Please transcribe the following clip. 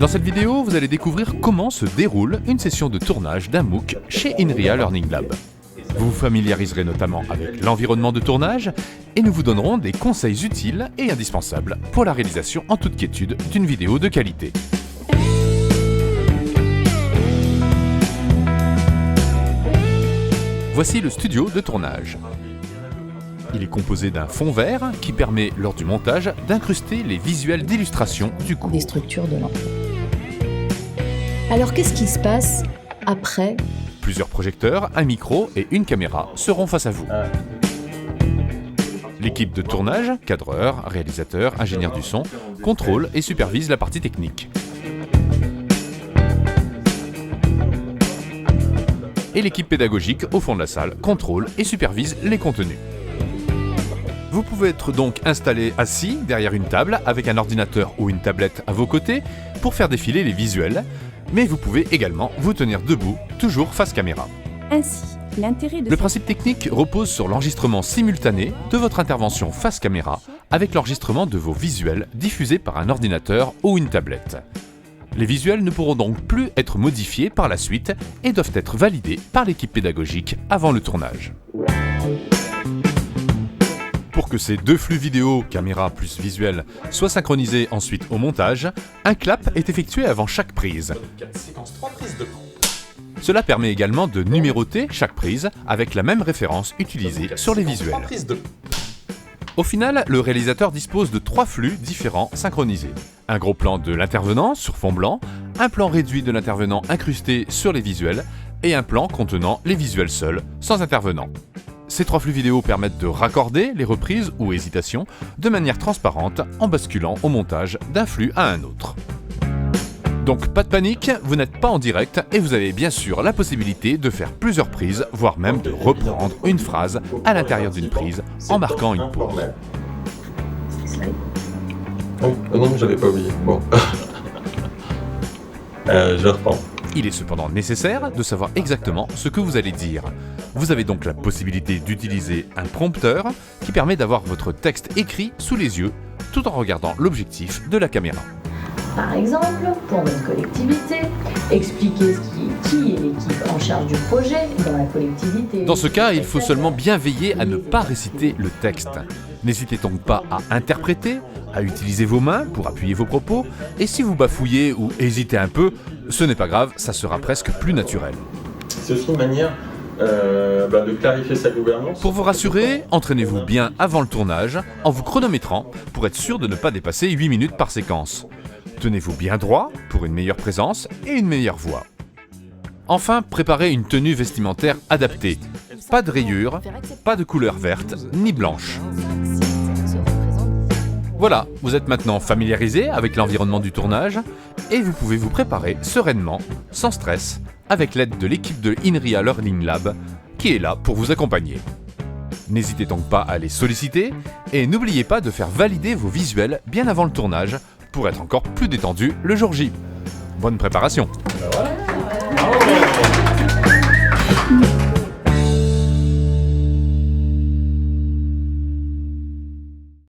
Dans cette vidéo, vous allez découvrir comment se déroule une session de tournage d'un MOOC chez INRIA Learning Lab. Vous vous familiariserez notamment avec l'environnement de tournage et nous vous donnerons des conseils utiles et indispensables pour la réalisation en toute quiétude d'une vidéo de qualité. Voici le studio de tournage. Il est composé d'un fond vert qui permet, lors du montage, d'incruster les visuels d'illustration du cours. Des structures de l'enfant. Alors qu'est-ce qui se passe après ? Plusieurs projecteurs, un micro et une caméra seront face à vous. L'équipe de tournage, cadreur, réalisateur, ingénieur du son, contrôle et supervise la partie technique. Et l'équipe pédagogique, au fond de la salle, contrôle et supervise les contenus. Vous pouvez être donc installé assis derrière une table avec un ordinateur ou une tablette à vos côtés pour faire défiler les visuels, mais vous pouvez également vous tenir debout, toujours face caméra. Ainsi, l'intérêt de Le principe technique repose sur l'enregistrement simultané de votre intervention face caméra avec l'enregistrement de vos visuels diffusés par un ordinateur ou une tablette. Les visuels ne pourront donc plus être modifiés par la suite et doivent être validés par l'équipe pédagogique avant le tournage. Pour que ces deux flux vidéo, caméra plus visuel, soient synchronisés ensuite au montage, un clap est effectué avant chaque prise. Cela permet également de numéroter chaque prise avec la même référence utilisée sur les visuels. Au final, le réalisateur dispose de 3 flux différents synchronisés. Un gros plan de l'intervenant sur fond blanc, un plan réduit de l'intervenant incrusté sur les visuels et un plan contenant les visuels seuls, sans intervenant. Ces 3 flux vidéo permettent de raccorder les reprises ou hésitations de manière transparente en basculant au montage d'un flux à un autre. Donc pas de panique, vous n'êtes pas en direct et vous avez bien sûr la possibilité de faire plusieurs prises, voire même de reprendre une phrase à l'intérieur d'une prise en marquant une pause. Oh, non, j'avais pas oublié. Bon. Je reprends. Il est cependant nécessaire de savoir exactement ce que vous allez dire. Vous avez donc la possibilité d'utiliser un prompteur qui permet d'avoir votre texte écrit sous les yeux tout en regardant l'objectif de la caméra. Par exemple, pour notre collectivité, expliquer qui est l'équipe en charge du projet dans la collectivité. Dans ce cas, il faut seulement bien veiller à ne pas réciter le texte. N'hésitez donc pas à interpréter, à utiliser vos mains pour appuyer vos propos, et si vous bafouillez ou hésitez un peu, ce n'est pas grave, ça sera presque plus naturel. C'est aussi une manière de clarifier sa gouvernance. Pour vous rassurer, entraînez-vous bien avant le tournage en vous chronométrant pour être sûr de ne pas dépasser 8 minutes par séquence. Tenez-vous bien droit pour une meilleure présence et une meilleure voix. Enfin, préparez une tenue vestimentaire adaptée. Pas de rayures, pas de couleur verte ni blanche. Voilà, vous êtes maintenant familiarisé avec l'environnement du tournage et vous pouvez vous préparer sereinement, sans stress, avec l'aide de l'équipe de INRIA Learning Lab qui est là pour vous accompagner. N'hésitez donc pas à les solliciter et n'oubliez pas de faire valider vos visuels bien avant le tournage pour être encore plus détendu le jour J. Bonne préparation! Voilà.